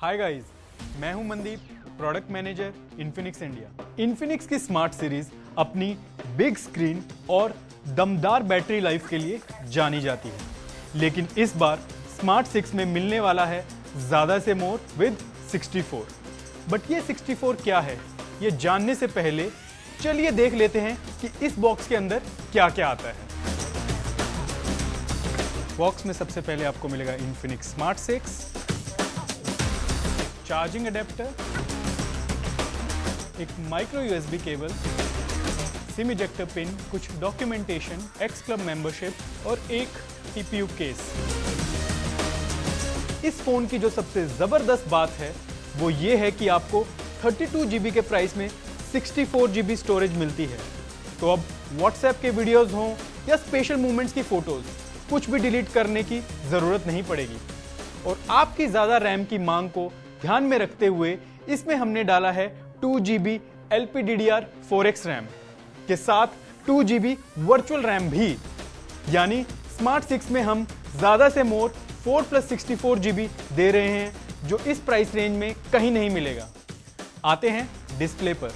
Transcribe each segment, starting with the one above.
Hi guys, मैं हूं Mandeep, product manager Infinix India. Infinix की स्मार्ट सीरीज अपनी बिग स्क्रीन और दमदार बैटरी लाइफ के लिए जानी जाती है, लेकिन इस बार स्मार्ट 6 में मिलने वाला है ज़्यादा से मोर विद 64। बट ये 64 क्या है, ये जानने से पहले चलिए देख लेते हैं कि इस बॉक्स के अंदर क्या क्या आता है। बॉक्स में सबसे पहले आपको मिलेगा इन्फिनिक्स स्मार्ट 6, चार्जिंग अडेप्टर, एक micro USB cable, SIM ejector pin, कुछ डॉक्यूमेंटेशन, एक्स क्लब मेंबरशिप और एक टीपीयू केस। इस फोन की जो सबसे जबरदस्त बात है वो ये है कि आपको 32 GB के प्राइस में 64 GB स्टोरेज मिलती है। तो अब व्हाट्सएप के वीडियोस हों या स्पेशल मूवमेंट्स की फोटोज, कुछ भी डिलीट करने की जरूरत नहीं पड़ेगी। और आपकी ज्यादा रैम की मांग को ध्यान में रखते हुए इसमें हमने डाला है 2 GB LPDDR4X रैम के साथ 2 GB वर्चुअल रैम भी। यानी स्मार्ट 6 में हम ज्यादा से मोर 4+64 GB दे रहे हैं, जो इस प्राइस रेंज में कहीं नहीं मिलेगा। आते हैं डिस्प्ले पर,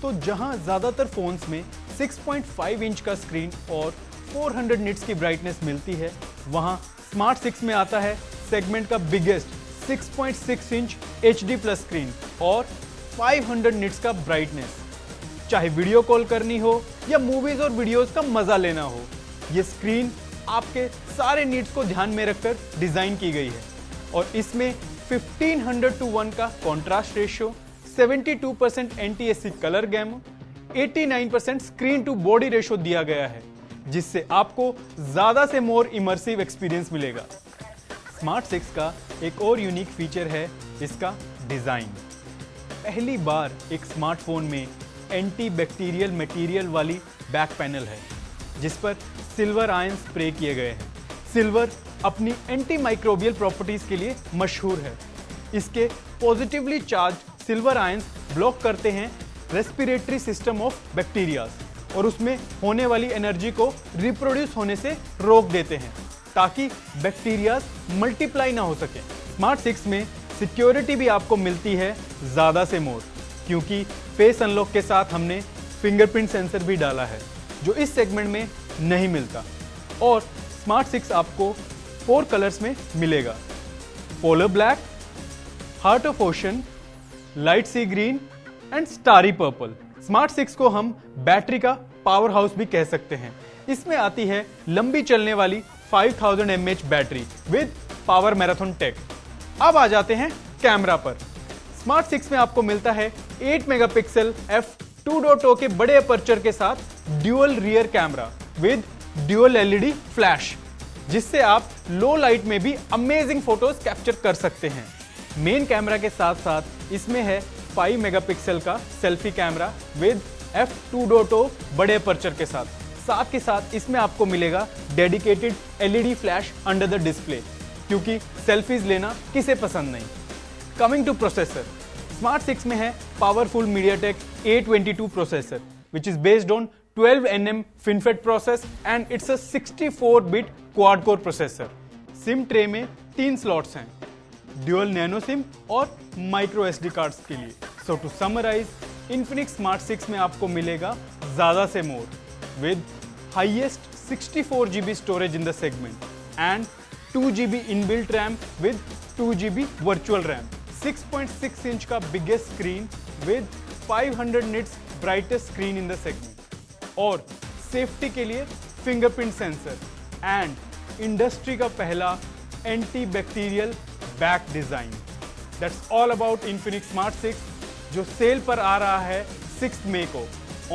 तो जहां ज्यादातर फोन्स में 6.5 इंच का स्क्रीन और 400 निट्स की ब्राइटनेस मिलती है, वहां स्मार्ट 6 में आता है सेगमेंट का biggest 6.6 inch HD plus screen और 500 निट्स का ब्राइटनेस। चाहे वीडियो कॉल करनी हो या मूवीज और वीडियोस का मजा लेना हो, ये स्क्रीन आपके सारे नीड्स को ध्यान में रखकर डिजाइन की गई है। और इसमें 1500:1 का contrast ratio, 72% NTSC colour gamut, 89% screen to body ratio दिया गया है, जिससे आपको ज्यादा से मोर इमर्सिव एक्सपीरियंस मिलेगा। स्मार्ट 6 का एक और यूनिक फीचर है इसका डिजाइन। पहली बार एक स्मार्टफोन में एंटी बैक्टीरियल मटेरियल वाली बैक पैनल है, जिस पर सिल्वर आयन स्प्रे किए गए हैं। सिल्वर अपनी एंटी माइक्रोबियल प्रॉपर्टीज के लिए मशहूर है। इसके positively charge silver ions block करते हैं रेस्पिरेटरी सिस्टम ऑफ बैक्टीरिया और उसमें होने वाली एनर्जी को रिप्रोड्यूस होने से रोक देते हैं, ताकि बैक्टीरिया मल्टीप्लाई ना हो सके। स्मार्ट 6 में सिक्योरिटी भी आपको मिलती है ज़्यादा से मोर, क्योंकि फेस अनलॉक के साथ हमने फिंगरप्रिंट सेंसर भी डाला है, जो इस सेगमेंट में नहीं मिलता। और स्मार्ट 6 आपको 4 कलर्स में मिलेगा: polar black, heart of ocean, light sea green and starry purple. Smart 6 को हम बैटरी का पावर हाउस भी कह सकते हैं। इसमें आती है लंबी चलने वाली 5000 mAh battery with power marathon tech. अब आ जाते हैं कैमरा पर। स्मार्ट 6 में आपको मिलता है 8 मेगापिक्सल f2.0 के बड़े अपर्चर के साथ dual rear camera with dual LED flash, जिससे आप लो लाइट में भी अमेजिंग फोटोज कैप्चर कर सकते हैं। मेन कैमरा के साथ साथ इसमें है 5 मेगापिक्सल का सेल्फी कैमरा विद f2.0 बड़े अपर्चर के साथ के साथ इसमें आपको मिलेगा dedicated LED flash under the display, क्योंकि सेल्फीज लेना किसे पसंद नहीं। कमिंग टू प्रोसेसर, स्मार्ट 6 में है powerful MediaTek A22 processor, which is based on 12nm FinFET process and it's a 64-bit quad core processor. SIM tray में 3 slots हैं, dual nano SIM और माइक्रो SD कार्ड्स के लिए। सो to summarise, Infinix smart 6 में आपको मिलेगा ज्यादा से मोर with highest 64 GB storage in the segment and 2 GB inbuilt RAM with 2 GB virtual RAM, 6.6 inch का biggest screen with 500 nits brightest screen in the segment, और safety के लिए fingerprint sensor and industry का पहला anti-bacterial back design। That's all about Infinix Smart 6, जो cell पर आ रहा है 6 मई को,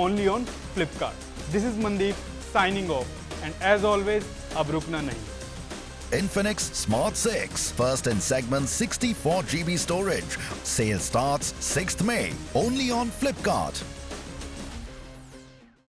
only on Flipkart। This is Mandeep signing off, and as always, अब रुकना नहीं। Infinix Smart 6, first in segment 64 GB storage. Sale starts 6th May, only on Flipkart.